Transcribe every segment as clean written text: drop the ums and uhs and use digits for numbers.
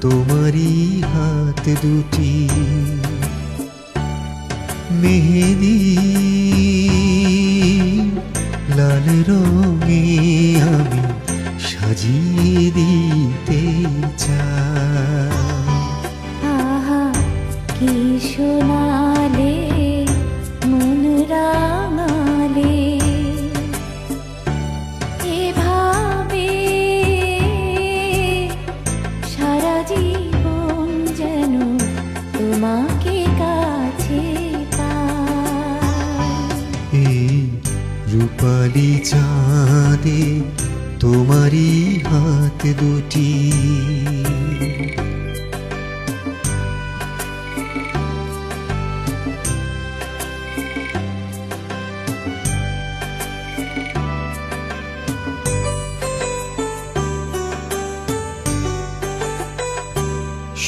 তোমারই হাত দুটি মেহেদি লাল রঙে আমি সাজিয়ে দিতে চাই। আহা কি শোনালে মন রাঙালে, এভাবে সারা জীবন যেন তোমাকে কাছে পাই। এই রূপালি চাঁদে তোমারই হাত দুটি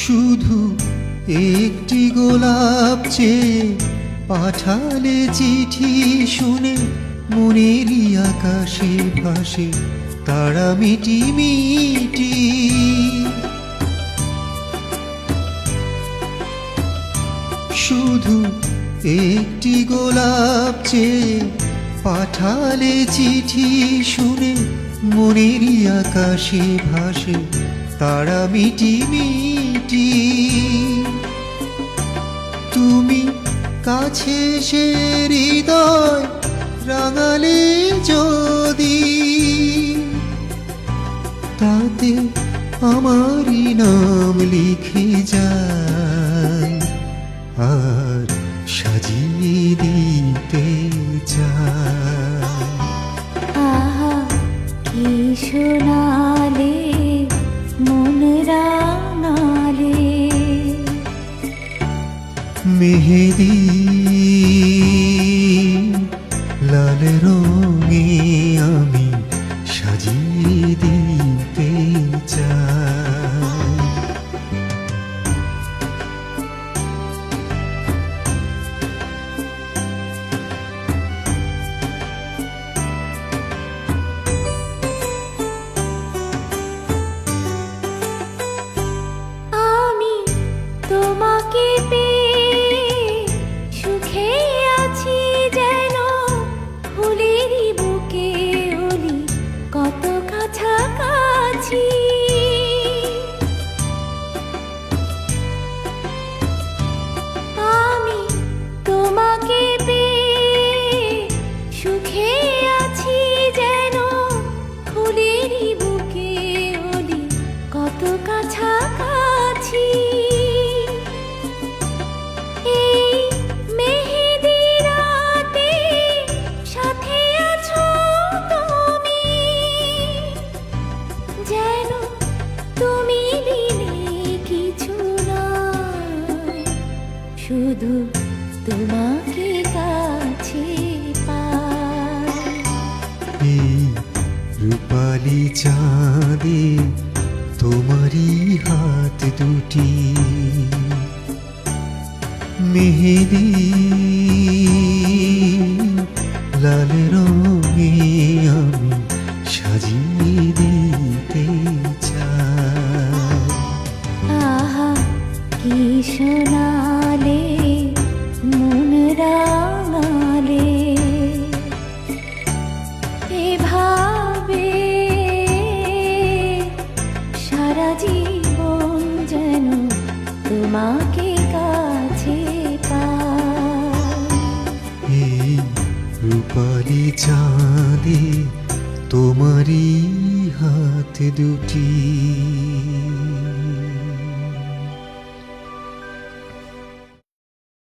শুধু একটি গোলাপ চেয়ে পাঠালে চিঠি শুনে মনেরই আকাশে ভাসে তারা মিটি মিটি। শুধু একটি গোলাপ চেয়ে পাঠালে চিঠি শুনে মনেরই আকাশে ভাসে তারা মিটি মিটি। তুমি কাছে এসে হৃদয় রাঙালে যদি, তাতে আমারই নাম লিখে যায় আর সাজিয়ে দিতে চাই। আহা কি শোনালে মন রাঙালে, মেহেদি লাল রঙে আমি সাজিয়ে দিতে চাই। আমি তোমাকে পেয়ে সুখে আছি যেন ফুলেরই বুকে ওলি কত কাছাকাছি। আমি তোমাকে পেয়ে সুখে আছি যেন ফুলেরই বুকে ওলি কত কাছাকাছি। এই মেহেদি রাতে সাথে আছো তুমি, যেন তুমি বিনে কিছু নয়, শুধু তোমাকে কাছে পাই। এই রূপালি চাঁদে তোমারই হাত দুটি মেহেদি লাল রঙে আমি সাজিয়ে দিতে চাই। আহা কি শোনালে মন রাঙালে, এভাবে সারা জীবন যেন তোমাকে কাছে পাই। এই রূপালি চাঁদে তোমারই হাত দুটি।